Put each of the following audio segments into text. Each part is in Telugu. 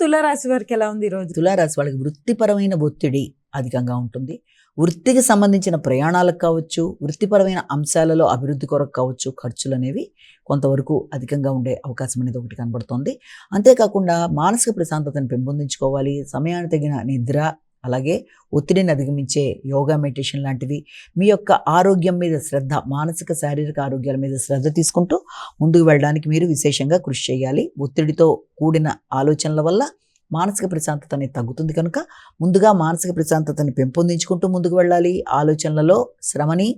తులారాశి వారికి ఎలా ఉంది ఈ రోజు? తులారాశి వాళ్ళకి వృత్తిపరమైన ఒత్తిడి అధికంగా ఉంటుంది. వృత్తికి సంబంధించిన ప్రయాణాలకు కావచ్చు, వృత్తిపరమైన అంశాలలో అభివృద్ధి కొరకు కావచ్చు, ఖర్చులు అనేవి కొంతవరకు అధికంగా ఉండే అవకాశం అనేది ఒకటి కనబడుతోంది. అంతేకాకుండా మానసిక ప్రశాంతతను పెంపొందించుకోవాలి. సమయానికి తగిన నిద్ర, అలాగే ఒత్తిడిని అధిగమించే యోగా, మెడిటేషన్ లాంటివి, మీ యొక్క ఆరోగ్యం మీద శ్రద్ధ, మానసిక శారీరక ఆరోగ్యాల మీద శ్రద్ధ తీసుకుంటూ ముందుకు వెళ్ళడానికి మీరు విశేషంగా కృషి చేయాలి. ఒత్తిడితో కూడిన ఆలోచనల వల్ల మానసిక ప్రశాంతత అనేది తగ్గుతుంది కనుక ముందుగా మానసిక ప్రశాంతతని పెంపొందించుకుంటూ ముందుకు వెళ్ళాలి. ఆలోచనలలో శ్రమని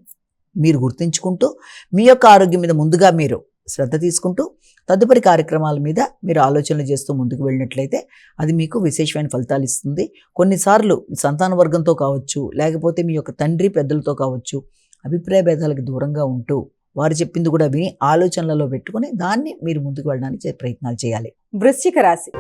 మీరు గుర్తించుకుంటూ మీ యొక్క ఆరోగ్యం మీద ముందుగా మీరు శ్రద్ధ తీసుకుంటూ తదుపరి కార్యక్రమాల మీద మీరు ఆలోచనలు చేస్తూ ముందుకు వెళ్ళినట్లయితే అది మీకు విశేషమైన ఫలితాలు ఇస్తుంది. కొన్నిసార్లు సంతాన వర్గంతో కావచ్చు, లేకపోతే మీ యొక్క తండ్రి పెద్దలతో కావచ్చు, అభిప్రాయ భేదాలకు దూరంగా ఉంటూ వారు చెప్పింది కూడా విని ఆలోచనలలో పెట్టుకుని దాన్ని మీరు ముందుకు వెళ్ళడానికి ప్రయత్నాలు చేయాలి. వృశ్చిక రాశి.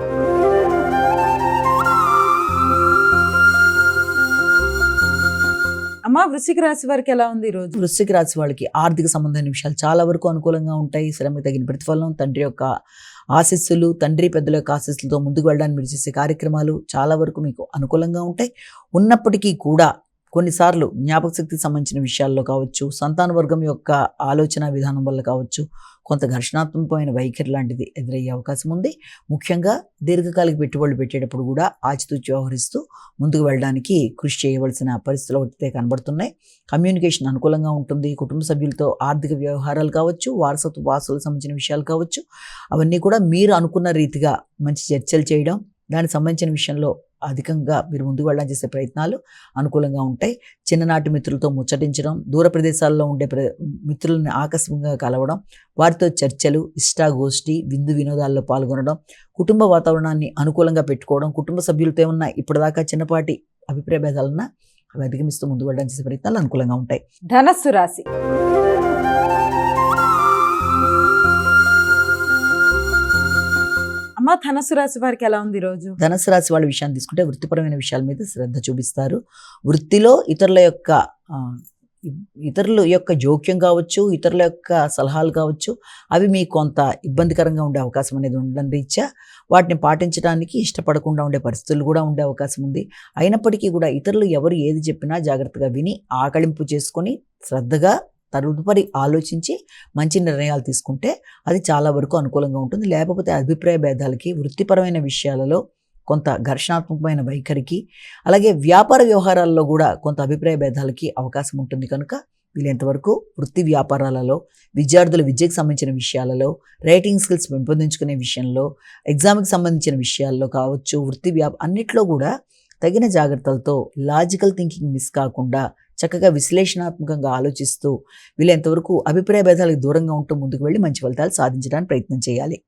అమ్మా, వృశ్చిక రాశి వారికి ఎలా ఉంది ఈ రోజు? వృశ్చిక రాశి వాళ్ళకి ఆర్థిక సంబంధమైన విషయాలు చాలా వరకు అనుకూలంగా ఉంటాయి. శ్రమకు తగిన ప్రతిఫలం, తండ్రి యొక్క ఆశీస్సులు, తండ్రి పెద్దల యొక్క ఆశీస్సులతో ముందుకు వెళ్ళడానికి మీరు చేసే కార్యక్రమాలు చాలా వరకు మీకు అనుకూలంగా ఉంటాయి. ఉన్నప్పటికీ కూడా కొన్నిసార్లు జ్ఞాపక శక్తికి సంబంధించిన విషయాల్లో కావచ్చు, సంతాన వర్గం యొక్క ఆలోచన విధానం వల్ల కావచ్చు, కొంత ఘర్షణాత్మకమైన వైఖరి లాంటిది ఎదురయ్యే అవకాశం ఉంది. ముఖ్యంగా దీర్ఘకాలిక పెట్టుబడులు పెట్టేటప్పుడు కూడా ఆచితూచి వ్యవహరిస్తూ ముందుకు వెళ్ళడానికి కృషి చేయవలసిన పరిస్థితులు అయితే కనబడుతున్నాయి. కమ్యూనికేషన్ అనుకూలంగా ఉంటుంది. కుటుంబ సభ్యులతో ఆర్థిక వ్యవహారాలు కావచ్చు, వారసత్వ వాసులకు సంబంధించిన విషయాలు కావచ్చు, అవన్నీ కూడా మీరు అనుకున్న రీతిగా మంచి చర్చలు చేయడం, దానికి సంబంధించిన విషయంలో అధికంగా మీరు ముందుకు వెళ్ళడానికి చేసే ప్రయత్నాలు అనుకూలంగా ఉంటాయి. చిన్ననాటి మిత్రులతో ముచ్చటించడం, దూర ప్రదేశాల్లో ఉండే మిత్రులని ఆకస్మికంగా కలవడం, వారితో చర్చలు, ఇష్టాగోష్ఠి, విందు వినోదాల్లో పాల్గొనడం, కుటుంబ వాతావరణాన్ని అనుకూలంగా పెట్టుకోవడం, కుటుంబ సభ్యులతో ఉన్న ఇప్పటిదాకా చిన్నపాటి అభిప్రాయ భేదాలన్నా అవి అధిగమిస్తూ ముందుకు వెళ్ళడానికి చేసే ప్రయత్నాలు అనుకూలంగా ఉంటాయి. ధనస్సు రాశి. అమ్మా, ధనస్సు రాశి వారికి ఎలా ఉంది ఈ రోజు? ధనస్సు రాశి వాళ్ళ విషయాన్ని తీసుకుంటే వృత్తిపరమైన విషయాల మీద శ్రద్ధ చూపిస్తారు. వృత్తిలో ఇతరుల యొక్క జోక్యం కావచ్చు, ఇతరుల యొక్క సలహాలు కావచ్చు, అవి మీకు కొంత ఇబ్బందికరంగా ఉండే అవకాశం అనేది ఉండడం రీత్యా వాటిని పాటించడానికి ఇష్టపడకుండా ఉండే పరిస్థితులు కూడా ఉండే అవకాశం ఉంది. అయినప్పటికీ కూడా ఇతరులు ఎవరు ఏది చెప్పినా జాగ్రత్తగా విని ఆకళింపు చేసుకొని శ్రద్ధగా తదుపరి ఆలోచించి మంచి నిర్ణయాలు తీసుకుంటే అది చాలా వరకు అనుకూలంగా ఉంటుంది. లేకపోతే అభిప్రాయ భేదాలకి, వృత్తిపరమైన విషయాలలో కొంత ఘర్షణాత్మకమైన వైఖరికి, అలాగే వ్యాపార వ్యవహారాల్లో కూడా కొంత అభిప్రాయ భేదాలకి అవకాశం ఉంటుంది కనుక వీలైనంతవరకు వృత్తి వ్యాపారాలలో, విద్యార్థుల విద్యకు సంబంధించిన విషయాలలో, రైటింగ్ స్కిల్స్ పెంపొందించుకునే విషయంలో, ఎగ్జామ్కి సంబంధించిన విషయాల్లో కావచ్చు, వృత్తి అన్నిట్లో కూడా తగిన జాగ్రత్తలతో లాజికల్ థింకింగ్ మిస్ కాకుండా చక్కగా విశ్లేషణాత్మకంగా ఆలోచిస్తూ వీలైనంతవరకు అభిప్రాయ భేదాలకు దూరంగా ఉంటూ ముందుకు వెళ్ళి మంచి ఫలితాలు సాధించడానికి ప్రయత్నం చేయాలి.